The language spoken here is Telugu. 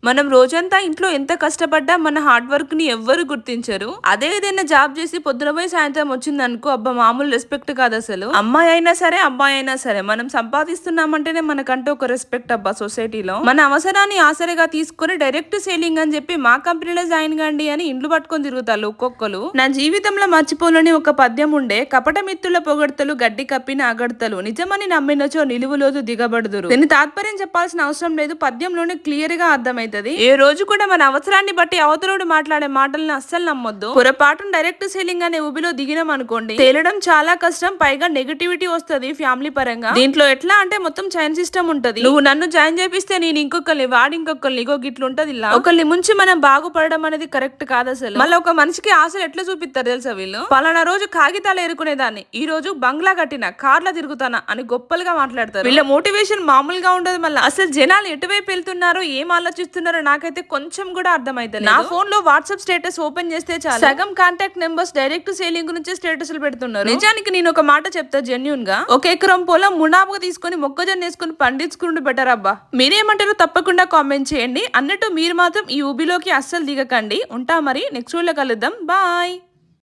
మనం రోజంతా ఇంట్లో ఎంత కష్టపడ్డా మన హార్డ్ వర్క్ ని ఎవ్వరు గుర్తించరు. అదే ఏదైనా జాబ్ చేసి పొద్దున పోయి సాయంత్రం వచ్చిందనుకో, అబ్బా మామూలు రెస్పెక్ట్ కాదు అసలు. అమ్మాయి అయినా సరే అబ్బాయి అయినా సరే మనం సంపాదిస్తున్నామంటేనే మనకంటూ ఒక రెస్పెక్ట్ అబ్బా సొసైటీలో. మన అవసరాన్ని ఆసరిగా తీసుకుని డైరెక్ట్ సేలింగ్ అని చెప్పి మా కంపెనీలో జాయిన్ కండి అని ఇండ్లు పట్టుకొని తిరుగుతారు ఒక్కొక్కరు. నా జీవితంలో మర్చిపోలేని ఒక పద్యం ఉండే, కపట మిత్రుల పొగడ్తలు గడ్డి కప్పిన అగడ్తలు నిజమని నమ్మినచో నిలువులోతు దిగబడుదురు. దీని తాత్పర్యం చెప్పాల్సిన అవసరం లేదు, పద్యంలోనే క్లియర్ గా అర్థమైంది. ఏ రోజు కూడా మన అవసరాన్ని బట్టి అవతలోడు మాట్లాడే మాటలను అస్సలు నమ్మొద్దు. పొరపాటున డైరెక్ట్ సెల్లింగ్ అనే ఊబిలో దిగినాం అనుకోండి, తేలడం చాలా కష్టం. పైగా నెగటివిటీ వస్తుంది ఫ్యామిలీ పరంగా. దీంట్లో ఎట్లా అంటే మొత్తం చైన్ సిస్టమ్ ఉంటది. నువ్వు నన్ను జాయిన్ చేపిస్తే నేను ఇంకొకరిని, వాడి ఇంకొకరిని, ఇంకో గిట్లు ఉంటది. ఇలా ఒకరిని ముంచి మనం బాగుపడడం అనేది కరెక్ట్ కాదు అసలు. మళ్ళీ ఒక మనిషికి ఆశలు ఎట్లా చూపిస్తారు తెలుసా వీళ్ళు. పలానా రోజు కాగితాలు ఏరుకునేదాన్ని, ఈ రోజు బంగ్లా కట్టిన, కార్లా తిరుగుతానా అని గొప్పలుగా మాట్లాడతారు. వీళ్ళ మోటివేషన్ మామూలుగా ఉండదు. మళ్ళీ అసలు జనాలు ఎటువైపు వెళ్తున్నారో, ఏం ఆలోచిస్తున్నారు నాకైతే కొంచెం కూడా అర్థమైతే. నా ఫోన్ లో వాట్సాప్ స్టేటస్ ఓపెన్ చేస్తే చాలు, సగం కాంటాక్ట్ నెంబర్స్ డైరెక్ట్ సేలింగ్ గురించి స్టేటస్లు పెడుతున్నారు. నిజానికి నేను ఒక మాట చెప్తా జెన్యూన్ గా, ఒక ఎకరం పొలం మునాముగా తీసుకొని మొక్కజొన్న వేసుకుని పండించుకుంటూ బెటర్ అబ్బా. మీరేమంటారో తప్పకుండా కామెంట్ చేయండి. అన్నట్టు మీరు మాత్రం ఈ ఊబిలోకి అస్సలు దిగకండి. ఉంటా మరి, నెక్స్ట్ వీడియోలో కలుద్దాం. బాయ్.